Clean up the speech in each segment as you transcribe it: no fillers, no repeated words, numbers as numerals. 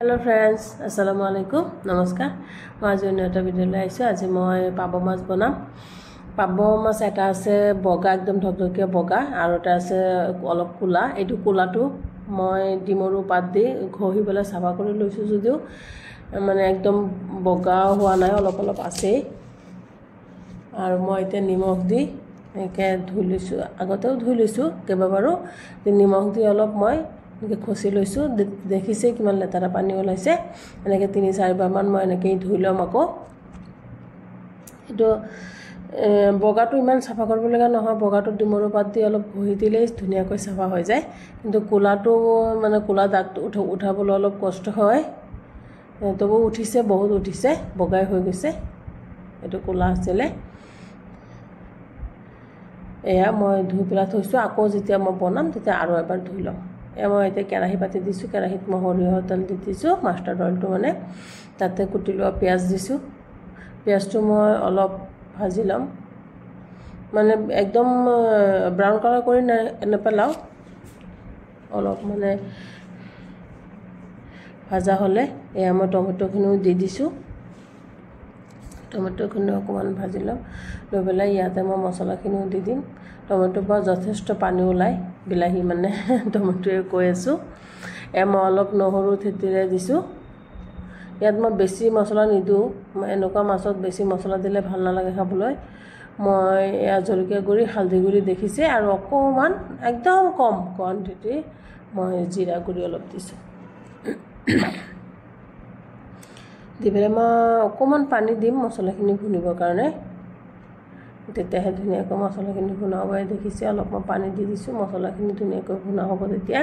hello friends अस्सलामु अलैकुम नमस्कार मैं आज अन्य भिडिओ आज मैं पाब माछ बनाम पाब माछ एटा आछे बगा एकदम धकधकिया बगा और एटा आछे अलप कोला एटु कोलाटो मैं डिमरु पात दी घहि पेলাই साफा करि लैछु जदिও माने एकदम बगा हुआ नाय अलप अलप आछे और मैं एटा निमख दी एके धुइ लैछु आगतेও धुइ लैछु केबाबारो निमख दी अलप मैं खसि लैछु देखिसे किमान लेतारा पानी ओलाइसे एनेके 3-4 बार मान मैं एनेके धुइ लम आको एटो बगाटो इमान साफा करब लगা নহয় बगाटो डिमरु पात দি অলপ ঘহি দিলে ধুনিয়াকৈ সাফা হৈ যায় কিন্তু কোলাটো মানে কোলা দাগটো উঠাবলৈ অলপ কষ্ট হয় তবু উঠিছে বহুত উঠিছে বগাই হৈ গৈছে এটো কোলা আছিলে এয়া মই ধুই পেলা থৈছো আকৌ যেতিয়া মই বনাম তেতিয়া আৰু এবাৰ ধুই লম মই এতে কেৰাহী পাতি দিছো কেৰাহীত মই সৰিয়হ তেল দি দিছো মাষ্টাৰ্ড অইলটো মানে তাতে কুটি লোৱা পিয়াজ দিছো পিয়াজটো মই অলপ ভাজি লম মানে একদম ব্ৰাউন কালাৰ কৰি নেপেলাও অলপ মানে ভাজা হলে এয়া মই টমেটোখিনি দি দিছো টমেটোখিনি অকমান ভাজি লম লৈ পেলাই ইয়াতে মই মছলাখিনি দি দিম টমেটো বা যথেষ্ট পানী ওলাই বিলাহী মানে টমেটোয়ে কৈ আছো মই অলপ নহৰু থেতিৰে দিছো ইয়াত মই বেছি মছলা নিদু এনেকুৱা মাছত বেছি মছলা দিলে ভাল নালাগে খাবলৈ মই এয়া জলকীয়া গুড়ি হালধি গুড়ি দেখিছে আৰু অকমান একদম কম কোয়ান্টিটি মই জিৰা গুড়ি অলপ দিছো দিবেলে মই অকমান পানী দিম মছলাখিনি ভুনিবৰ কাৰণে তেতিয়াহে ধুনিয়াকৈ মছলাখিনি ভুনা হ'ব দেখিছে অলপ মই পানী দি দিছো মছলাখিনি ধুনিয়াকৈ ভুনা হ'ব তেতিয়া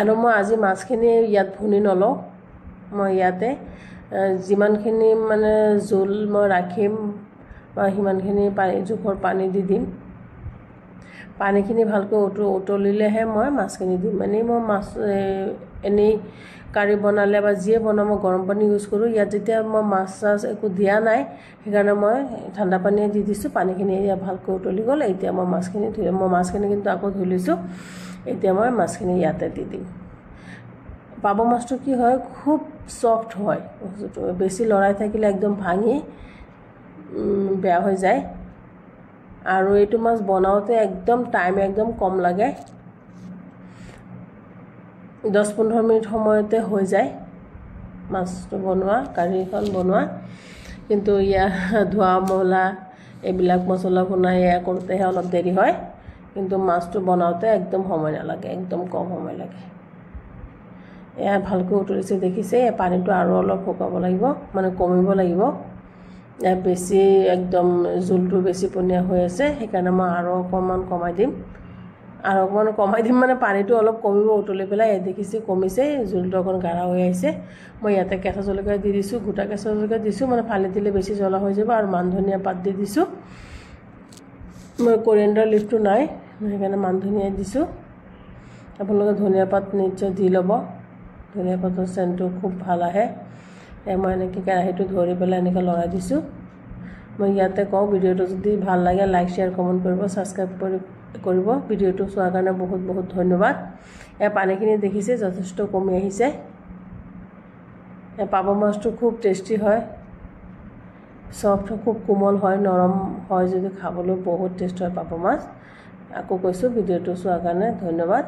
আৰু মই আজি মাছখিনি ইয়াত ভুনি নলও মই ইয়াতে যিমানখিনি মানে জোল মই ৰাখিম বা হিমানখিনি পানী জোখৰ পানী দি দিম পানীখিনি ভালকৈ উতলিলেহে মই মাছখিনি দিম মানে মই মাছ এনে কাৰি বনালে বা জিয়ে বনাম গৰম পানী ইউজ কৰো ইয়াত যেতিয়া মই মাছ একো দিয়া নাই সেইকাৰণে মই ঠাণ্ডা পানী দি দিছো পানীখিনি ইয়া ভালকৈ উতলি গল এতিয়া মই মাছখিনি কিন্তু আকৌ ধুই লৈছো এতিয়া মই মাছখিনি ইয়াতে দি দিম পাব মাছটো কি হয় খুব সফট হয় বেছি লৰাই থাকিলে একদম ভাঙি বেয়া হৈ যায় আৰু এটো মাছ বনাওতে একদম টাইম একদম কম লাগে 10-15 মিনিট সময়তে হৈ যায় মাছটো বনোৱা কাৰিখন বনোৱা কিন্তু ইয়া ধোৱা মহলা এবিলাক মছলা বনাই কৰতেহে অলপ দেৰি হয় কিন্তু মাছটো বনাওতে একদম সময় নালাগে একদম কম সময় লাগে এয়া ভালকৈ উতলিছে দেখিছে পানীটো আৰু অলপ শুকাব লাগিব মানে কমিব লাগিব এ বেছি একদম জুলটো বেছি পনিয়া হৈ আছে সেইকাৰণে মই আৰু অকমান কমাই দিম মানে পানীটো অলপ কমিব উতলি পেলাই দেখিছে কমিছে জুলটো অকন গাঢ়া হৈ আহিছে মই ইয়াতে কেঁচা জলকীয়া দি দিছো গোটা কেঁচা জলকীয়া দিছো মানে ফালি দিলে বেছি জ্বলা হৈ যাব আৰু মান ধনিয়া পাত দি দিছো মই কোৰিয়েণ্ডাৰ লিফটো নাই সেইকাৰণে মান ধনিয়া দিছো আপোনালোকে ধনিয়া পাত নিশ্চয় দি ল'ব ধনিয়া পাতৰ সেন্টটো খুব ভাল আহে মই এনেকৈ কেৰাহীটো ধৰি পেলাই এনেকৈ লৰাই দিছো মই ইয়াতে কওঁ ভিডিওটো যদি ভাল লাগে লাইক শেয়াৰ কমেন্ট কৰিব সাবস্ক্ৰাইব কৰিব ভিডিওটো চোৱাৰ কাৰণে বহুত বহুত ধন্যবাদ পানীখিনি দেখিছে যথেষ্ট কমি আহিছে পাব মাছটো খুব টেস্টি হয় সফট খুব কোমল হয় নৰম হয় যদি খাবলৈ বহুত টেষ্ট হয় পাব মাছ আকৌ কৈছো ভিডিওটো চোৱাৰ কাৰণে ধন্যবাদ